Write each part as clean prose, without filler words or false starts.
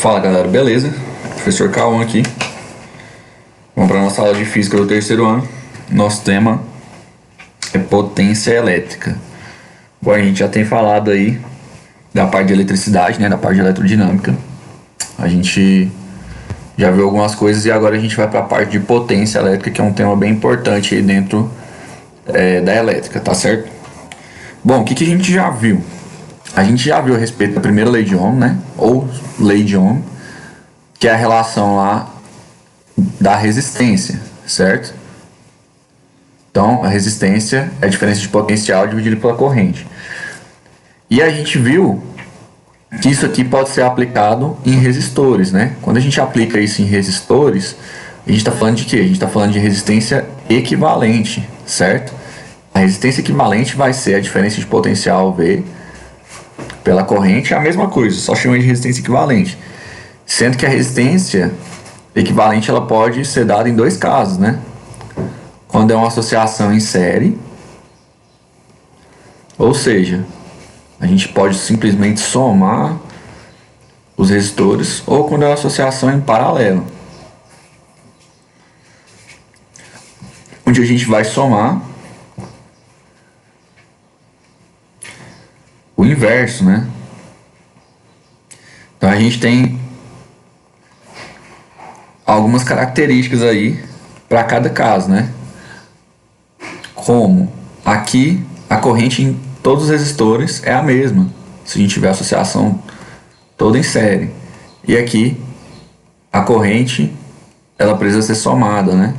Fala galera, beleza? Professor Cauã aqui. Vamos para a nossa aula de física do terceiro ano. Nosso tema é potência elétrica. Bom, a gente já tem falado aí da parte de eletricidade, né? Da parte de eletrodinâmica. A gente já viu algumas coisas e agora a gente vai para a parte de potência elétrica, que é um tema bem importante aí dentro da elétrica, tá certo? Bom, o que a gente já viu? A gente já viu a respeito da primeira lei de Ohm, né? Ou lei de Ohm, que é a relação lá da resistência, certo? Então, a resistência é a diferença de potencial dividida pela corrente. E a gente viu que isso aqui pode ser aplicado em resistores, né? Quando a gente aplica isso em resistores, a gente está falando de quê? A gente está falando de resistência equivalente, certo? A resistência equivalente vai ser a diferença de potencial V pela corrente, é a mesma coisa, só chama de resistência equivalente. Sendo que a resistência equivalente ela pode ser dada em dois casos, né? Quando é uma associação em série, ou seja, a gente pode simplesmente somar os resistores, ou quando é uma associação em paralelo, onde a gente vai somar o inverso, né? Então a gente tem algumas características aí para cada caso, né? Como aqui a corrente em todos os resistores é a mesma, se a gente tiver associação toda em série. E aqui a corrente ela precisa ser somada, né?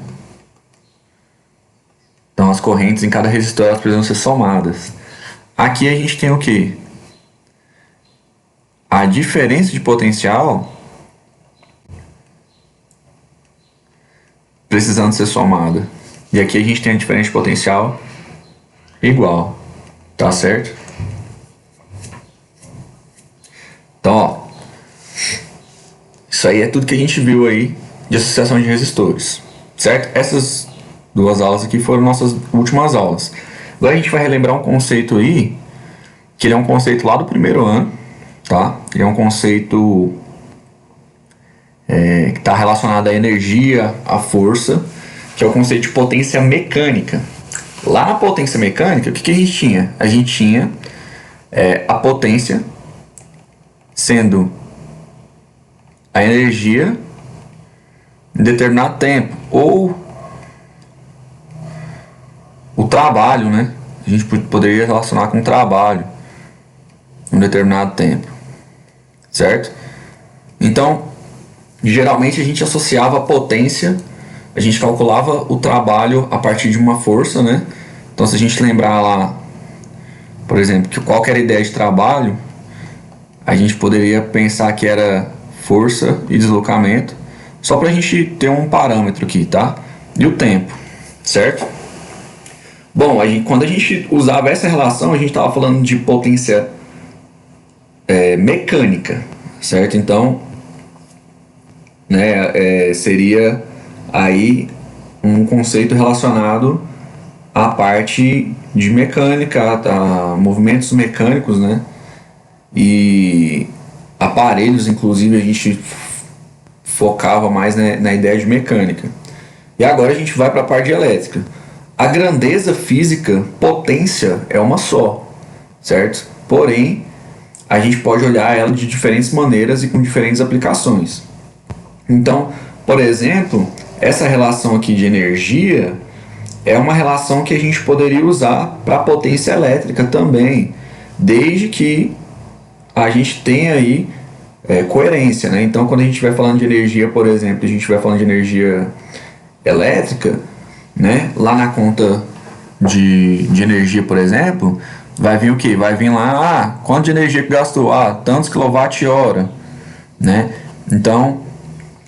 Então as correntes em cada resistor elas precisam ser somadas. Aqui a gente tem o que? A diferença de potencial precisando ser somada. E aqui a gente tem a diferença de potencial igual. Tá certo? Então, ó, isso aí é tudo que a gente viu aí de associação de resistores. Certo? Essas duas aulas aqui foram nossas últimas aulas. Agora a gente vai relembrar um conceito aí, que ele é um conceito lá do primeiro ano, tá? Ele é um conceito que está relacionado à energia, à força, que é o conceito de potência mecânica. Lá na potência mecânica, o que a gente tinha? A gente tinha a potência sendo a energia em determinado tempo, ou o trabalho, né? A gente poderia relacionar com o trabalho em um determinado tempo, certo? Então, geralmente a gente associava a potência, a gente calculava o trabalho a partir de uma força, né? Então, se a gente lembrar lá, por exemplo, que qual que era a ideia de trabalho, a gente poderia pensar que era força e deslocamento, só para a gente ter um parâmetro aqui, tá? E o tempo, certo? Bom, quando a gente usava essa relação, a gente estava falando de potência mecânica, certo? Então, né, seria aí um conceito relacionado à parte de mecânica, a movimentos mecânicos, né? E aparelhos, inclusive, a gente focava mais na ideia de mecânica. E agora a gente vai para a parte de elétrica. A grandeza física, potência, é uma só, certo? Porém, a gente pode olhar ela de diferentes maneiras e com diferentes aplicações. Então, por exemplo, essa relação aqui de energia é uma relação que a gente poderia usar para a potência elétrica também, desde que a gente tenha aí coerência, né? Então, quando a gente vai falando de energia, por exemplo, a gente vai falando de energia elétrica, né? Lá na conta de energia, por exemplo, vai vir o quê? Vai vir lá, quanto de energia que gastou? Tantos quilowatt-hora, né? Então,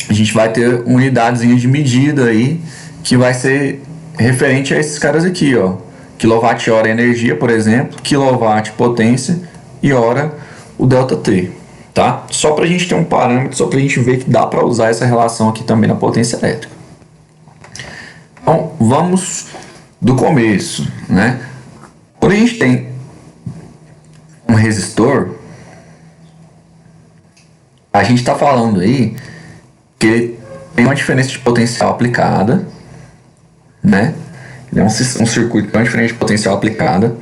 a gente vai ter unidadezinha de medida aí, que vai ser referente a esses caras aqui, ó. Quilowatt-hora é energia, por exemplo, quilowatt potência e hora o ΔT, tá? Só pra gente ter um parâmetro, só pra gente ver que dá pra usar essa relação aqui também na potência elétrica. Então, vamos do começo, né? Quando a gente tem um resistor, a gente está falando aí que ele tem uma diferença de potencial aplicada, né? Ele é um circuito que tem uma diferença de potencial aplicada,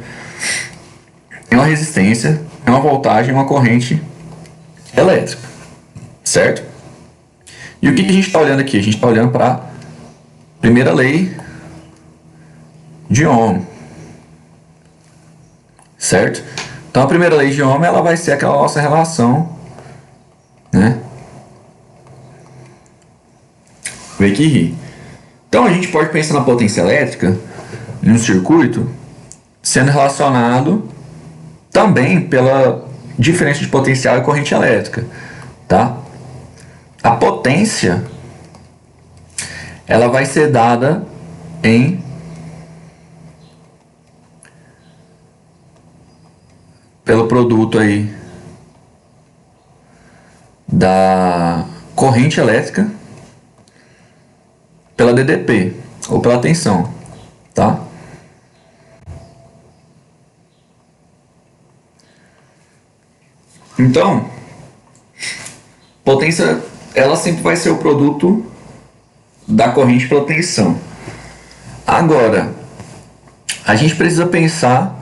tem uma resistência, tem uma voltagem e uma corrente elétrica, certo? E o que a gente está olhando aqui? A gente está olhando para a primeira lei de Ohm, certo? Então a primeira lei de Ohm, ela vai ser aquela nossa relação, né? Vem aqui rir. Então a gente pode pensar na potência elétrica em um circuito sendo relacionado também pela diferença de potencial e corrente elétrica, tá? A potência ela vai ser dada pelo produto aí da corrente elétrica pela DDP ou pela tensão, tá? Então, potência ela sempre vai ser o produto da corrente pela tensão. Agora, a gente precisa pensar,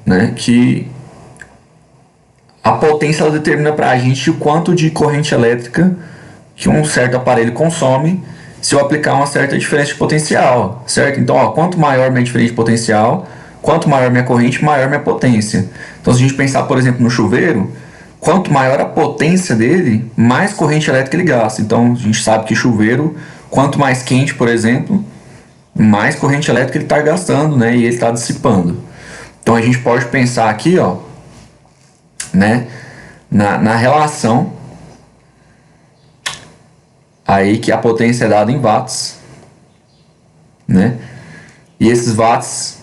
né, que a potência ela determina para a gente o quanto de corrente elétrica que um certo aparelho consome se eu aplicar uma certa diferença de potencial, certo? Então, ó, quanto maior minha diferença de potencial, quanto maior minha corrente, maior minha potência. Então, se a gente pensar, por exemplo, no chuveiro, quanto maior a potência dele, mais corrente elétrica ele gasta. Então, a gente sabe que chuveiro, quanto mais quente, por exemplo, mais corrente elétrica ele está gastando, né? E ele está dissipando. Então, a gente pode pensar aqui, ó, né, na relação aí que a potência é dada em watts, né? E esses watts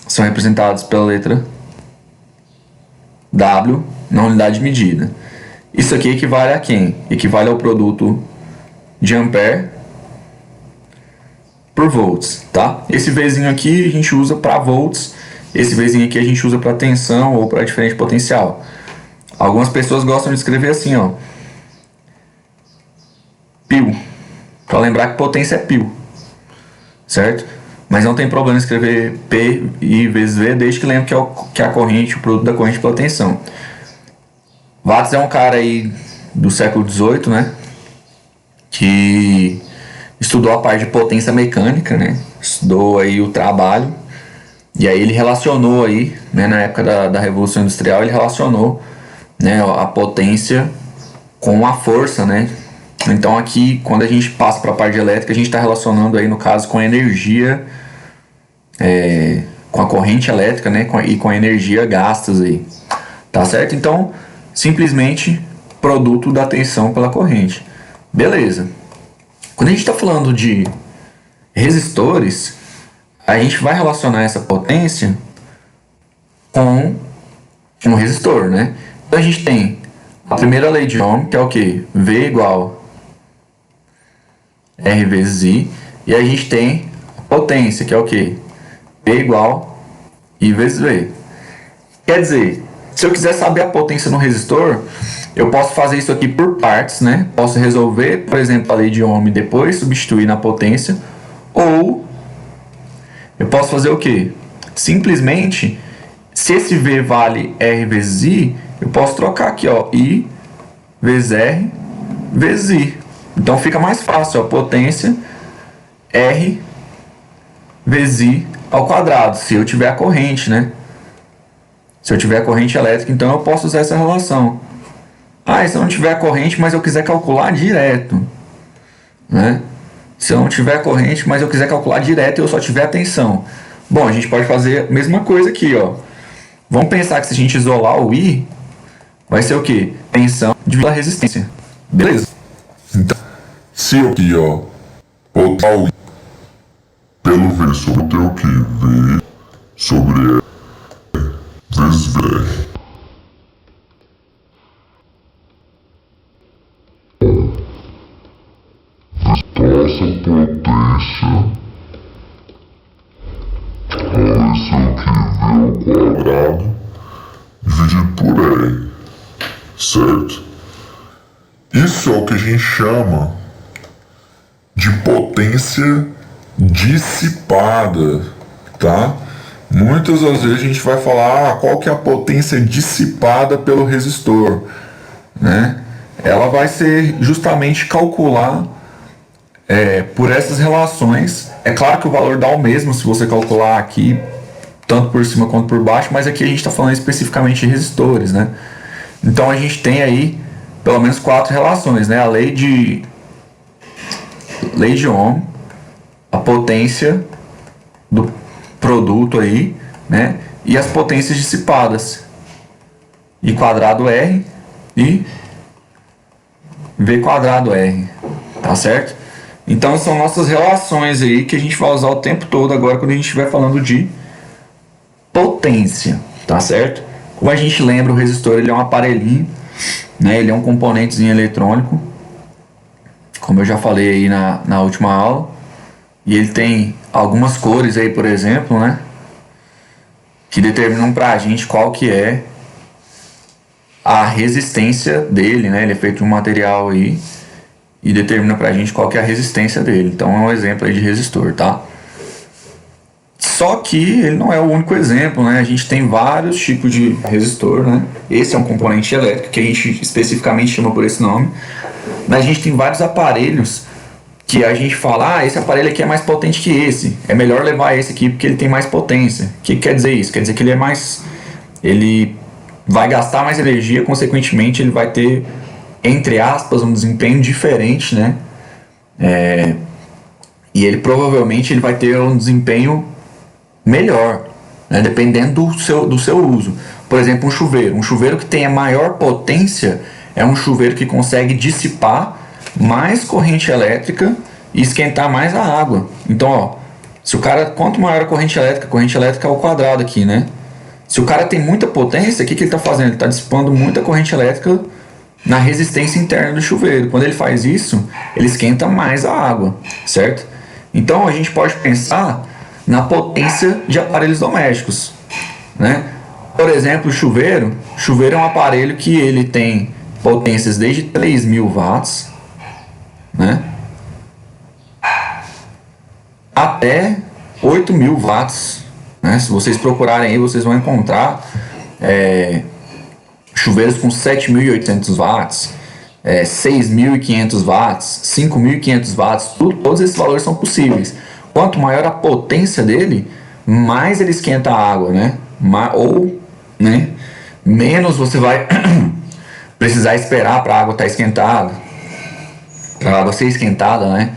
são representados pela letra W na unidade de medida. Isso aqui equivale a quem? Equivale ao produto de ampere por volts, tá? Esse Vzinho aqui a gente usa para volts, esse Vzinho aqui a gente usa para tensão ou para diferente potencial. Algumas pessoas gostam de escrever assim, ó, π, para lembrar que potência é π, certo? Mas não tem problema escrever P e vezes V, desde que lembre que é a corrente, o produto da corrente pela tensão. Watts é um cara aí do século XVIII, né? Que estudou a parte de potência mecânica, né? Estudou aí o trabalho. E aí ele relacionou aí, né, na época da Revolução Industrial, ele relacionou, né, a potência com a força, né? Então aqui, quando a gente passa para a parte elétrica, a gente está relacionando aí, no caso, com a energia, com a corrente elétrica, né, e com a energia gastas aí, tá certo? Então, simplesmente produto da tensão pela corrente. Beleza. Quando a gente está falando de resistores, a gente vai relacionar essa potência com um resistor, né? Então a gente tem a primeira lei de Ohm, que é o quê? V igual R vezes I, e a gente tem a potência, que é o quê? P igual I vezes V. Quer dizer, se eu quiser saber a potência no resistor, eu posso fazer isso aqui por partes, né? Posso resolver, por exemplo, a lei de Ohm e depois substituir na potência, ou eu posso fazer o quê? Simplesmente, se esse V vale R vezes I, eu posso trocar aqui, ó, I vezes R vezes I. Então fica mais fácil, ó, potência R vezes I ao quadrado, se eu tiver a corrente, né? Se eu tiver a corrente elétrica, então eu posso usar essa relação. Ah, e se eu não tiver a corrente, mas eu quiser calcular direto, né? Se eu não tiver a corrente, mas eu quiser calcular direto e eu só tiver a tensão. Bom, a gente pode fazer a mesma coisa aqui, ó. Vamos pensar que se a gente isolar o I, vai ser o quê? Tensão dividido pela resistência. Beleza? Então, se eu aqui, ó, botar o I pelo V sobre ter o que? V sobre E vezes V. Essa potência vai ser o que? V ao quadrado dividido por R. certo? Isso é o que a gente chama de potência dissipada, tá? Muitas das vezes a gente vai falar qual que é a potência dissipada pelo resistor, né? Ela vai ser justamente calcular por essas relações. É claro que o valor dá o mesmo se você calcular aqui, tanto por cima quanto por baixo, mas aqui a gente está falando especificamente de resistores, né? Então a gente tem aí pelo menos 4 relações, né? A lei de Ohm, a potência do produto aí, né? E as potências dissipadas, I quadrado R e V quadrado R, tá certo? Então são nossas relações aí que a gente vai usar o tempo todo agora quando a gente estiver falando de potência, tá certo? Como a gente lembra, o resistor ele é um aparelhinho, né? Ele é um componentezinho eletrônico, como eu já falei aí na última aula, e ele tem algumas cores aí, por exemplo, né? Que determinam pra gente qual que é a resistência dele, né? Ele é feito de um material aí e determina pra gente qual que é a resistência dele. Então é um exemplo aí de resistor, tá? Só que ele não é o único exemplo, né? A gente tem vários tipos de resistor, né? Esse é um componente elétrico que a gente especificamente chama por esse nome. Mas a gente tem vários aparelhos que a gente fala, esse aparelho aqui é mais potente que esse. É melhor levar esse aqui porque ele tem mais potência. O que quer dizer isso? Quer dizer que ele vai gastar mais energia, consequentemente ele vai ter, entre aspas, um desempenho diferente, né? E ele provavelmente ele vai ter um desempenho melhor, né? Dependendo do seu uso. Por exemplo, um chuveiro que tenha maior potência é um chuveiro que consegue dissipar mais corrente elétrica e esquentar mais a água. Então, ó, se o cara, quanto maior a corrente elétrica é o quadrado aqui, né? Se o cara tem muita potência, o que ele está fazendo? Ele está dissipando muita corrente elétrica na resistência interna do chuveiro. Quando ele faz isso, ele esquenta mais a água, certo? Então a gente pode pensar na potência de aparelhos domésticos, né? Por exemplo, o chuveiro é um aparelho que ele tem potências desde 3.000 watts, né? Até 8.000 watts, né? Se vocês procurarem aí, vocês vão encontrar chuveiros com 7.800 watts, 6.500 watts, 5.500 watts, todos esses valores são possíveis. Quanto maior a potência dele, mais ele esquenta a água, né? Né? Menos você vai precisar esperar para a água estar esquentada, para a água ser esquentada, né?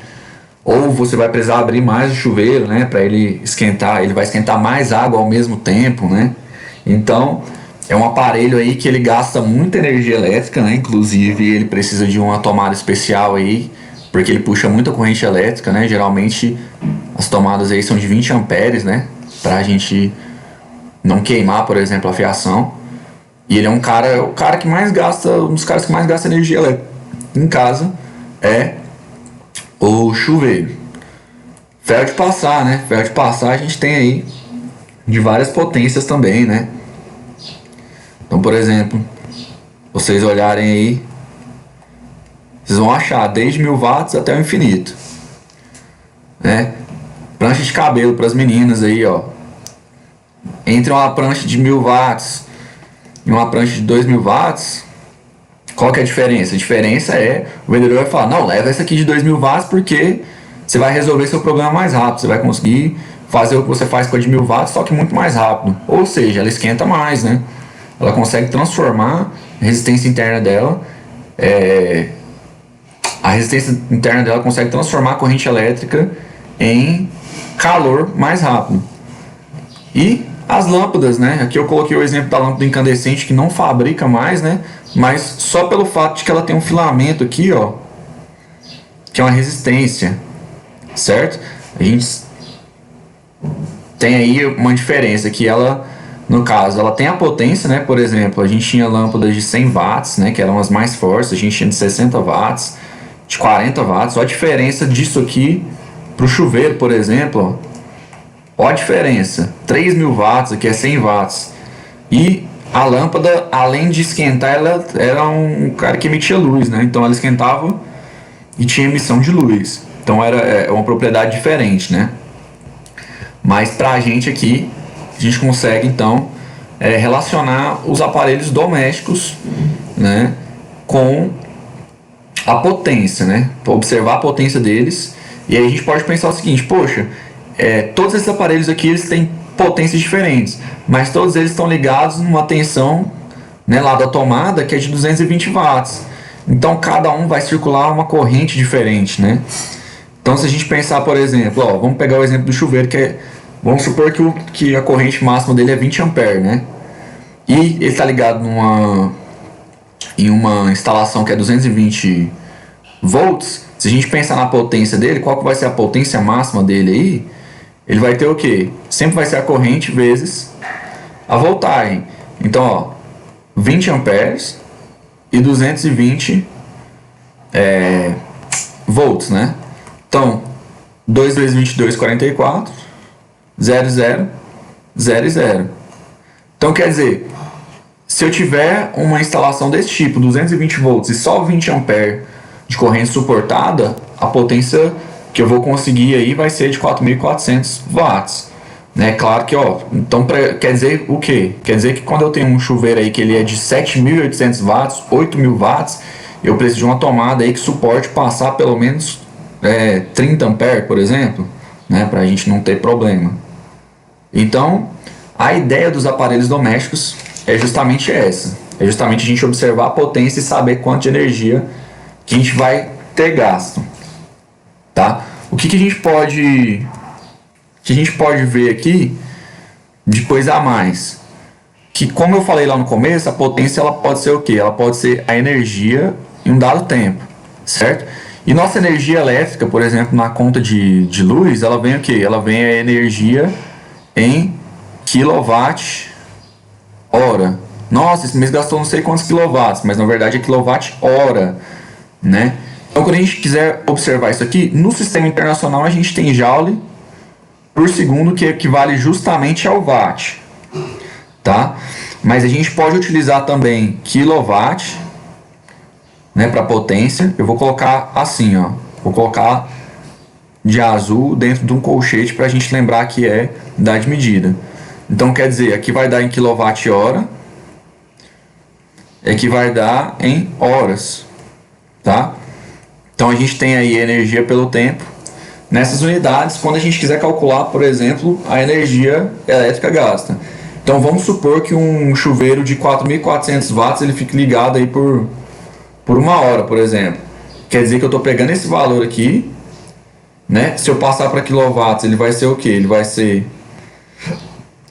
Ou você vai precisar abrir mais o chuveiro, né? Para ele esquentar, ele vai esquentar mais água ao mesmo tempo, né? Então é um aparelho aí que ele gasta muita energia elétrica, né? Inclusive ele precisa de uma tomada especial aí, porque ele puxa muita corrente elétrica, né? Geralmente as tomadas aí são de 20 amperes, né? Pra gente não queimar, por exemplo, a fiação. E ele é o cara que mais gasta, um dos caras que mais gasta energia elétrica em casa é o chuveiro. Ferro de passar, né? Ferro de passar a gente tem aí de várias potências também, né? Então, por exemplo, vocês olharem aí, vocês vão achar desde 1.000 watts até o infinito, né? Prancha de cabelo para as meninas aí, ó. Entre uma prancha de 1.000 watts e uma prancha de 2.000 watts, qual que é a diferença? A diferença é, o vendedor vai falar, não, leva essa aqui de 2.000 watts porque você vai resolver seu problema mais rápido, você vai conseguir fazer o que você faz com a de 1.000 watts, só que muito mais rápido. Ou seja, ela esquenta mais, né? Ela consegue transformar a resistência interna dela, a resistência interna dela consegue transformar a corrente elétrica em calor mais rápido. E as lâmpadas, né? Aqui eu coloquei o exemplo da lâmpada incandescente que não fabrica mais, né? Mas só pelo fato de que ela tem um filamento aqui, ó, que é uma resistência, certo? A gente tem aí uma diferença que ela, no caso, ela tem a potência, né? Por exemplo, a gente tinha lâmpadas de 100 watts, né? Que eram as mais fortes. A gente tinha de 60 watts, de 40 watts. Olha a diferença disso aqui para o chuveiro, por exemplo, ó. Olha a diferença. 3.000 watts, aqui é 100 watts. E a lâmpada, além de esquentar, ela era um cara que emitia luz, né? Então ela esquentava e tinha emissão de luz. Então era uma propriedade diferente, né? Mas pra gente aqui, a gente consegue então relacionar os aparelhos domésticos, né, com a potência, né? Observar a potência deles. E aí a gente pode pensar o seguinte: poxa, todos esses aparelhos aqui eles têm potências diferentes, mas todos eles estão ligados numa tensão, né, lá da tomada, que é de 220 watts. Então cada um vai circular uma corrente diferente, né? Então se a gente pensar, por exemplo, vamos pegar o exemplo do chuveiro, vamos supor que a corrente máxima dele é 20 amperes, né? E ele está ligado em uma instalação que é 220 volts. Se a gente pensar na potência dele, qual que vai ser a potência máxima dele aí? Ele vai ter o quê? Sempre vai ser a corrente vezes a voltagem. Então, 20 amperes e 220 volts, né? Então, 2 vezes 22, 44, 0, 0, 0 e 0. Então, quer dizer, se eu tiver uma instalação desse tipo, 220 volts e só 20 amperes de corrente suportada, a potência que eu vou conseguir aí vai ser de 4.400 watts. Né? Claro que, então quer dizer o quê? Quer dizer que quando eu tenho um chuveiro aí que ele é de 7.800 watts, 8.000 watts, eu preciso de uma tomada aí que suporte passar pelo menos 30 amperes, por exemplo, né? Para a gente não ter problema. Então, a ideia dos aparelhos domésticos é justamente essa. É justamente a gente observar a potência e saber quanto de energia que a gente vai ter gasto. Tá? O que a gente pode ver aqui de coisa a mais? Que, como eu falei lá no começo, a potência ela pode ser o quê? Ela pode ser a energia em um dado tempo, certo? E nossa energia elétrica, por exemplo, na conta de luz, ela vem o quê? Ela vem a energia em quilowatt-hora. Nossa, esse mês gastou não sei quantos quilowatts, mas na verdade é quilowatt-hora, né? Então, quando a gente quiser observar isso aqui, no sistema internacional a gente tem joule por segundo, que equivale justamente ao watt, tá? Mas a gente pode utilizar também kilowatt, né, para potência. Eu vou colocar assim, vou colocar de azul dentro de um colchete para a gente lembrar que é unidade de medida. Então, quer dizer, aqui vai dar em quilowatt-hora, aqui vai dar em horas, tá? Então a gente tem aí energia pelo tempo nessas unidades quando a gente quiser calcular, por exemplo, a energia elétrica gasta. Então vamos supor que um chuveiro de 4.400 watts ele fique ligado aí por 1 hora, por exemplo. Quer dizer que eu estou pegando esse valor aqui, né? Se eu passar para quilowatts, ele vai ser o quê? Ele vai ser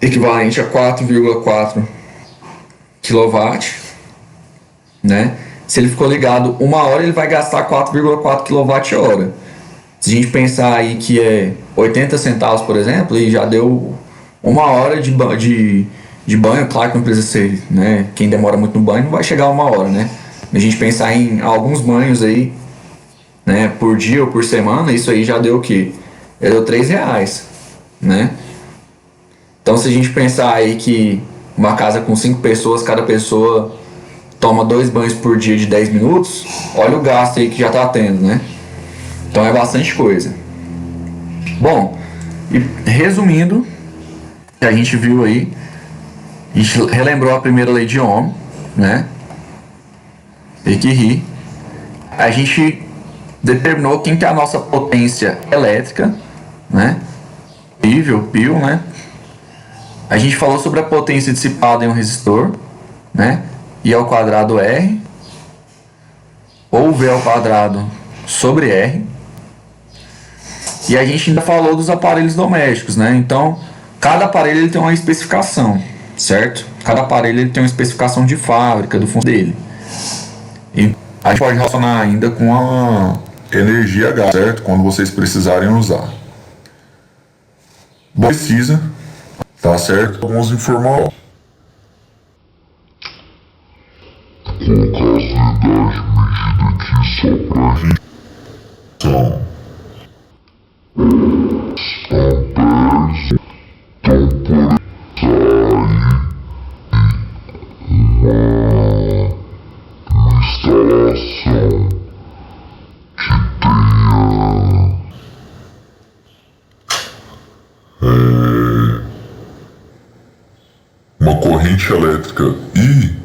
equivalente a 4,4 kW, né? Se ele ficou ligado 1 hora, ele vai gastar 4,4 kWh. Se a gente pensar aí que é 80 centavos, por exemplo, e já deu 1 hora de banho, claro que não precisa ser, né? Quem demora muito no banho não vai chegar a 1 hora, né? A gente pensar em alguns banhos aí, né, por dia ou por semana, isso aí já deu o quê? Já deu R$3, né? Então se a gente pensar aí que uma casa com 5 pessoas, cada pessoa toma 2 banhos por dia de 10 minutos, olha o gasto aí que já está tendo, né? Então é bastante coisa. Bom, e resumindo, a gente viu aí, a gente relembrou a primeira lei de Ohm, né? Pequirri. A gente determinou quem que é a nossa potência elétrica, né? Pio, né? A gente falou sobre a potência dissipada em um resistor, né? I ao quadrado R, ou V ao quadrado sobre R. E a gente ainda falou dos aparelhos domésticos, né? Então, cada aparelho ele tem uma especificação, certo? Cada aparelho ele tem uma especificação de fábrica, do fundo dele. E a gente pode relacionar ainda com a energia gasta, certo? Quando vocês precisarem usar. Bom, precisa, tá certo? Vamos informar. Colocar as unidades de medida aqui só pra gente. São amperes, então por aí uma corrente elétrica I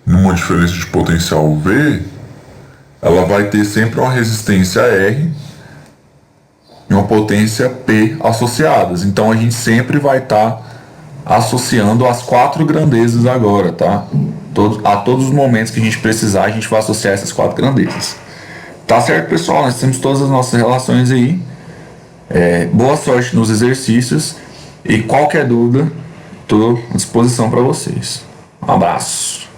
numa diferença de potencial V, ela vai ter sempre uma resistência R e uma potência P associadas. Então a gente sempre vai estar associando as 4 grandezas agora, tá? A todos os momentos que a gente precisar, a gente vai associar essas 4 grandezas. Tá certo, pessoal? Nós temos todas as nossas relações aí. Boa sorte nos exercícios e qualquer dúvida, estou à disposição para vocês. Um abraço.